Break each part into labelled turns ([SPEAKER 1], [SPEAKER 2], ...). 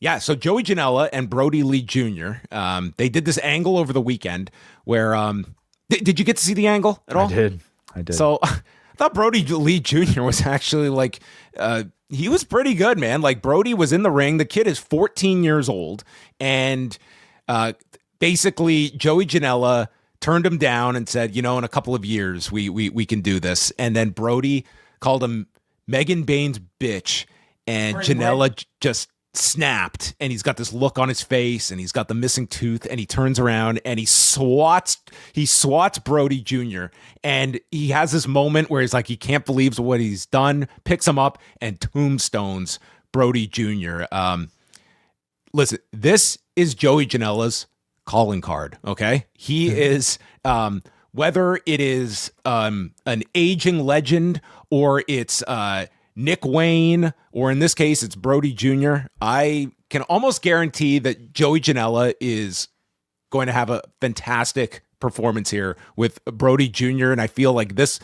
[SPEAKER 1] Yeah, so Joey Janela and Brodie Lee Jr., they did this angle over the weekend where, did you get to see the angle at all?
[SPEAKER 2] I did.
[SPEAKER 1] So I thought Brodie Lee Jr. was actually like, he was pretty good, man. Like Brodie was in the ring. The kid is 14 years old. And basically Joey Janela turned him down and said, in a couple of years, we can do this. And then Brodie called him Megan Bain's bitch. And Janela just snapped, and he's got this look on his face, and he's got the missing tooth, and he turns around and he swats Brodie Jr. And he has this moment where he's like, he can't believe what he's done, picks him up and tombstones Brodie Jr. Listen, this is Joey Janela's calling card. Okay. He is, whether it is an aging legend or it's Nick Wayne, or in this case, it's Brodie Jr., I can almost guarantee that Joey Janela is going to have a fantastic performance here with Brodie Jr. And I feel like this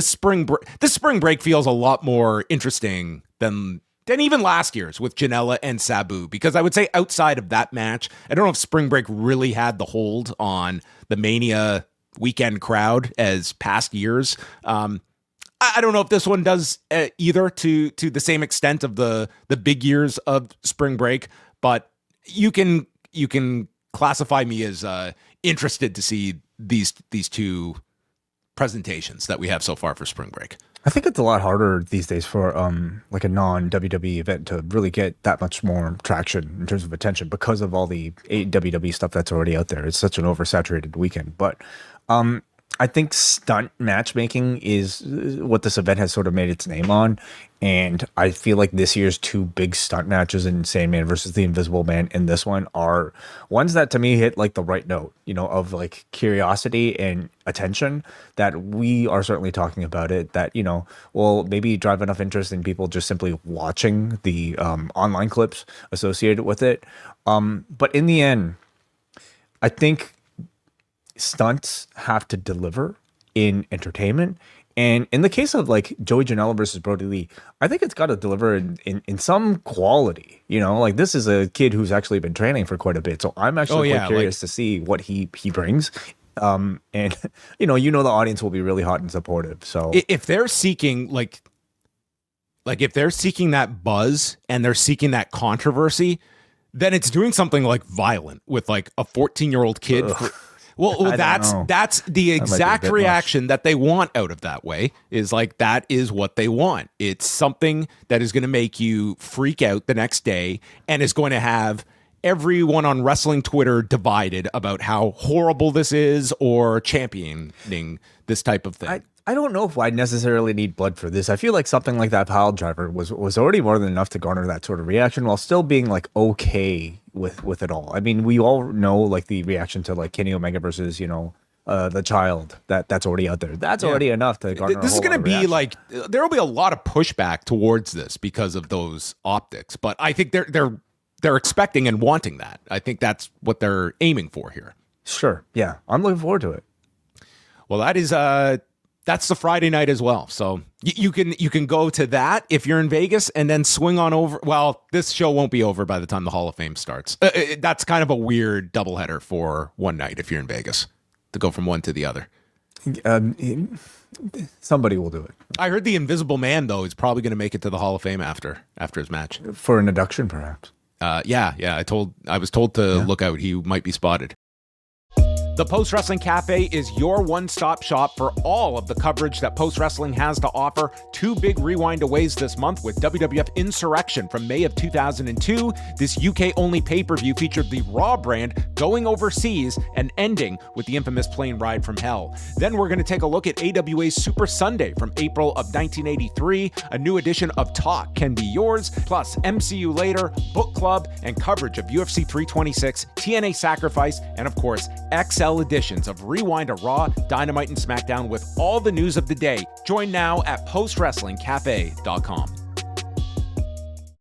[SPEAKER 1] spring break feels a lot more interesting than even last year's with Janela and Sabu, because I would say outside of that match, I don't know if spring break really had the hold on the Mania weekend crowd as past years. I don't know if this one does either to the same extent of the big years of spring break, but you can classify me as interested to see these two presentations that we have so far for spring break.
[SPEAKER 2] I think it's a lot harder these days for like a non-WWE event to really get that much more traction in terms of attention because of all the WWE stuff that's already out there. It's such an oversaturated weekend, but I think stunt matchmaking is what this event has sort of made its name on. And I feel like this year's two big stunt matches in Sandman versus the Invisible Man and this one are ones that to me hit like the right note, of like curiosity and attention, that we are certainly talking about it, that, will maybe drive enough interest in people just simply watching the online clips associated with it. But in the end, I think stunts have to deliver in entertainment, and in the case of like Joey Janela versus Brodie Lee, I think it's got to deliver in some quality. Like this is a kid who's actually been training for quite a bit, so I'm actually quite curious to see what he brings. And the audience will be really hot and supportive. So
[SPEAKER 1] if they're seeking like if they're seeking that buzz and they're seeking that controversy, then it's doing something like violent with like a 14-year-old kid. Well, that's the exact reaction that they want out of that way, is like, that is what they want. It's something that is going to make you freak out the next day and is going to have everyone on wrestling Twitter divided about how horrible this is or championing this type of thing.
[SPEAKER 2] I don't know if I necessarily need blood for this. I feel like something like that pile driver was already more than enough to garner that sort of reaction while still being like okay with it all. I mean, we all know like the reaction to like Kenny Omega versus, the child that's already out there. That's already enough to garner
[SPEAKER 1] this is going to be reaction. Like, there will be a lot of pushback towards this because of those optics, but I think they're expecting and wanting that. I think that's what they're aiming for here.
[SPEAKER 2] Sure. Yeah. I'm looking forward to it.
[SPEAKER 1] Well, that's the Friday night as well. So you can go to that if you're in Vegas and then swing on over. Well, this show won't be over by the time the Hall of Fame starts. That's kind of a weird doubleheader for one night if you're in Vegas, to go from one to the other.
[SPEAKER 2] Somebody will do it.
[SPEAKER 1] I heard the Invisible Man, though, is probably going to make it to the Hall of Fame after his match.
[SPEAKER 2] For an induction, perhaps.
[SPEAKER 1] Yeah. I was told to look out. He might be spotted. The Post Wrestling Cafe is your one-stop shop for all of the coverage that Post Wrestling has to offer. Two big rewind-aways this month with WWF Insurrection from May of 2002. This UK-only pay-per-view featured the Raw brand going overseas and ending with the infamous plane ride from hell. Then we're going to take a look at AWA's Super Sunday from April of 1983. A new edition of Talk Can Be Yours, plus MCU Later, Book Club, and coverage of UFC 326, TNA Sacrifice, and of course, XL editions of Rewind a Raw, Dynamite, and SmackDown with all the news of the day. Join now at postwrestlingcafe.com.